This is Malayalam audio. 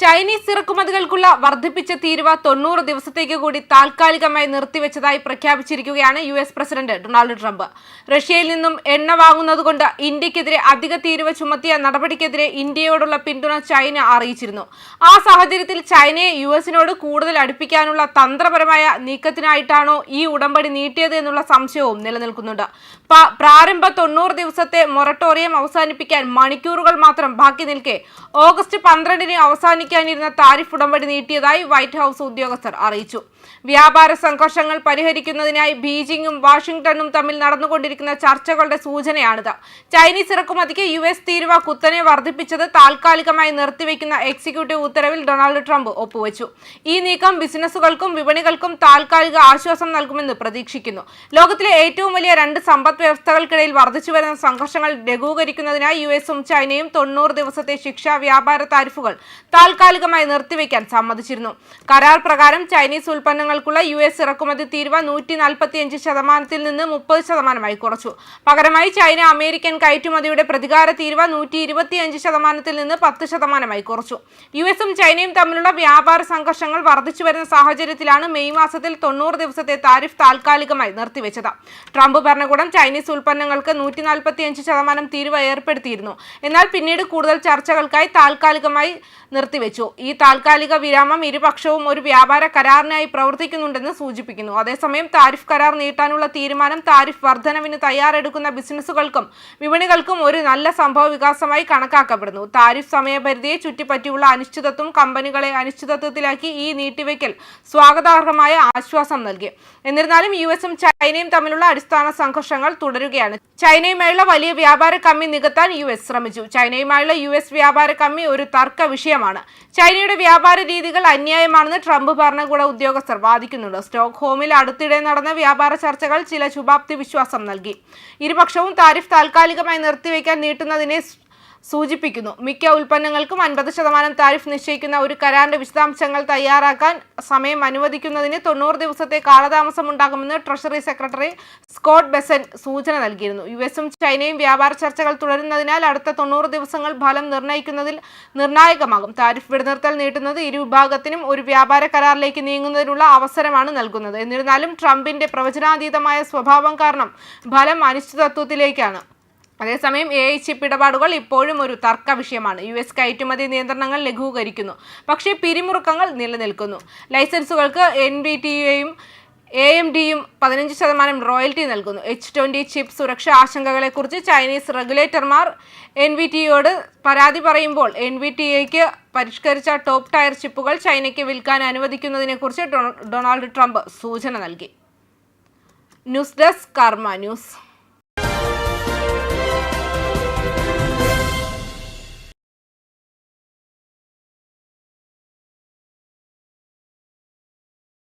ചൈനീസ് ഇറക്കുമതികൾക്കുള്ള വർദ്ധിപ്പിച്ച തീരുവ 90 ദിവസത്തേക്ക് കൂടി താൽക്കാലികമായി നിർത്തിവെച്ചതായി പ്രഖ്യാപിച്ചിരിക്കുകയാണ് യുഎസ് പ്രസിഡന്റ് ഡൊണാൾഡ് ട്രംപ്. റഷ്യയിൽ നിന്നും എണ്ണ വാങ്ങുന്നതുകൊണ്ട് ഇന്ത്യക്കെതിരെ അധിക തീരുവ ചുമത്തിയ നടപടിക്കെതിരെ ഇന്ത്യയോടുള്ള പിന്തുണ ചൈന അറിയിച്ചിരുന്നു. ആ സാഹചര്യത്തിൽ ചൈനയെ യുഎസിനോട് കൂടുതൽ അടുപ്പിക്കാനുള്ള തന്ത്രപരമായ നീക്കത്തിനായിട്ടാണോ ഈ ഉടമ്പടി നീട്ടിയത് എന്നുള്ള സംശയവും നിലനിൽക്കുന്നുണ്ട്. പ്രാരംഭ 90 ദിവസത്തെ മൊറട്ടോറിയം അവസാനിപ്പിക്കാൻ മണിക്കൂറുകൾ മാത്രം ബാക്കി നിൽക്കെ ഓഗസ്റ്റ് 12-ന് അവസാനിക്കാനിരുന്ന താരിഫ് ഉടമ്പടി നീട്ടിയതായി വൈറ്റ് ഹൌസ് ഉദ്യോഗസ്ഥർ അറിയിച്ചു. വ്യാപാര സംഘർഷങ്ങൾ പരിഹരിക്കുന്നതിനായി ബീജിംഗും വാഷിംഗ്ടണും തമ്മിൽ നടന്നുകൊണ്ടിരിക്കുന്ന ചർച്ചകളുടെ സൂചനയാണിത്. ചൈനീസ് ഇറക്കുമതിക്ക് യുഎസ് തീരുവ കുത്തനെ വർദ്ധിപ്പിച്ചത് താൽക്കാലികമായി നിർത്തിവെക്കുന്ന എക്സിക്യൂട്ടീവ് ഉത്തരവിൽ ഡൊണാൾഡ് ട്രംപ് ഒപ്പുവെച്ചു. ഈ നീക്കം ബിസിനസ്സുകൾക്കും വിപണികൾക്കും താൽക്കാലിക ആശ്വാസം നൽകുമെന്ന് പ്രതീക്ഷിക്കുന്നു. ലോകത്തിലെ ഏറ്റവും വലിയ രണ്ട് സമ്പദ് വ്യവസ്ഥകൾക്കിടയിൽ വർദ്ധിച്ചുവരുന്ന സംഘർഷങ്ങൾ ലഘൂകരിക്കുന്നതിനായി യുഎസും ചൈനയും 90 ദിവസത്തെ ശിക്ഷാ വ്യാപാര താരിഫുകൾ താൽക്കാലികമായി നിർത്തിവെക്കാൻ സമ്മതിച്ചിരുന്നു. കരാർ പ്രകാരം ചൈനീസ് ഉൽപ്പന്നങ്ങൾക്കുള്ള യുഎസ് ഇറക്കുമതി തീരുവ 145% നിന്ന് 30% കുറച്ചു. പകരമായി ചൈന അമേരിക്കൻ കയറ്റുമതിയുടെ പ്രതികാര തീരുവ 125% നിന്ന് 10% കുറച്ചു. യുഎസും ചൈനയും തമ്മിലുള്ള വ്യാപാര സംഘർഷങ്ങൾ വർദ്ധിച്ചുവരുന്ന സാഹചര്യത്തിലാണ് മെയ് മാസത്തിൽ 90 ദിവസത്തെ താരിഫ് താൽക്കാലികമായി നിർത്തിവെച്ചത്. ട്രംപ് ഭരണകൂടം ചൈനീസ് ഉൽപ്പന്നങ്ങൾക്ക് 145% തീരുവ ഏർപ്പെടുത്തിയിരുന്നു. എന്നാൽ പിന്നീട് കൂടുതൽ ചർച്ചകൾക്കായി താൽക്കാലികമായി നിർത്തിവെച്ചു. ഈ താൽക്കാലിക വിരാമം ഇരുപക്ഷവും ഒരു വ്യാപാര കരാറിനായി പ്രവർത്തിക്കുന്നുണ്ടെന്ന് സൂചിപ്പിക്കുന്നു. അതേസമയം താരിഫ് കരാർ നീട്ടാനുള്ള തീരുമാനം താരിഫ് വർധനവിന് തയ്യാറെടുക്കുന്ന ബിസിനസ്സുകൾക്കും വിപണികൾക്കും ഒരു നല്ല സംഭവ വികാസമായി കണക്കാക്കപ്പെടുന്നു. താരിഫ് സമയപരിധിയെ ചുറ്റിപ്പറ്റിയുള്ള അനിശ്ചിതത്വം കമ്പനികളെ അനിശ്ചിതത്വത്തിലാക്കി ഈ നീട്ടിവെക്കൽ സ്വാഗതാർഹമായ ആശ്വാസം നൽകി. എന്നിരുന്നാലും യുഎസും ചൈനയും തമ്മിലുള്ള അടിസ്ഥാന സംഘർഷങ്ങൾ തുടരുകയാണ്. ചൈനയുമായുള്ള വലിയ വ്യാപാര കമ്മി നികത്താൻ യുഎസ് ശ്രമിച്ചു. ചൈനയുമായുള്ള യുഎസ് വ്യാപാര കമ്മി ഒരു തർക്ക വിഷയമാണ്. ചൈനയുടെ വ്യാപാര രീതികൾ അന്യായമാണെന്ന് ട്രംപ് ഭരണകൂട ഉദ്യോഗസ്ഥർ വാദിക്കുന്നുണ്ട്. സ്റ്റോക്ക്ഹോമിൽ അടുത്തിടെ നടന്ന വ്യാപാര ചർച്ചകൾ ചില ശുഭാപ്തി വിശ്വാസം നൽകി. ഇരുപക്ഷവും താരിഫ് താൽക്കാലികമായി നിർത്തിവെക്കാൻ നീട്ടുന്നതിനെ സൂചിപ്പിക്കുന്നു. മിക്ക ഉൽപ്പന്നങ്ങൾക്കും 50% താരിഫ് നിശ്ചയിക്കുന്ന ഒരു കരാറിന്റെ വിശദാംശങ്ങൾ തയ്യാറാക്കാൻ സമയം അനുവദിക്കുന്നതിന് 90 ദിവസത്തെ കാലതാമസം ഉണ്ടാകുമെന്ന് ട്രഷറി സെക്രട്ടറി സ്കോട്ട് ബെസന്റ് സൂചന നൽകിയിരുന്നു. യുഎസും ചൈനയും വ്യാപാര ചർച്ചകൾ തുടരുന്നതിനാൽ അടുത്ത 90 ദിവസങ്ങൾ ഫലം നിർണ്ണയിക്കുന്നതിൽ നിർണായകമാകും. താരിഫ് വെടിനിർത്തൽ നീട്ടുന്നത് ഇരുവിഭാഗത്തിനും ഒരു വ്യാപാര കരാറിലേക്ക് നീങ്ങുന്നതിനുള്ള അവസരമാണ് നൽകുന്നത്. എന്നിരുന്നാലും ട്രംപിന്റെ പ്രവചനാതീതമായ സ്വഭാവം കാരണം ഫലം അനിശ്ചിതത്വത്തിലേക്കാണ്. അതേസമയം AI ചിപ്പ് ഇടപാടുകൾ ഇപ്പോഴും ഒരു തർക്ക വിഷയമാണ്. യുഎസ് കയറ്റുമതി നിയന്ത്രണങ്ങൾ ലഘൂകരിക്കുന്നു, പക്ഷേ പിരിമുറുക്കങ്ങൾ നിലനിൽക്കുന്നു. ലൈസൻസുകൾക്ക് NVIDIAയും AMDയും 15% റോയൽറ്റി നൽകുന്നു. H20 ചിപ്പ് സുരക്ഷാ ആശങ്കകളെക്കുറിച്ച് ചൈനീസ് റെഗുലേറ്റർമാർ NVIDIAയോട് പരാതി പറയുമ്പോൾ NVIDIAയ്ക്ക് പരിഷ്കരിച്ച ടോപ്പ് ടയർ ചിപ്പുകൾ ചൈനയ്ക്ക് വിൽക്കാൻ അനുവദിക്കുന്നതിനെക്കുറിച്ച് ഡൊണാൾഡ് ട്രംപ് സൂചന നൽകി. ന്യൂസ് ഡെസ്ക് കർമ്മ ന്യൂസ്.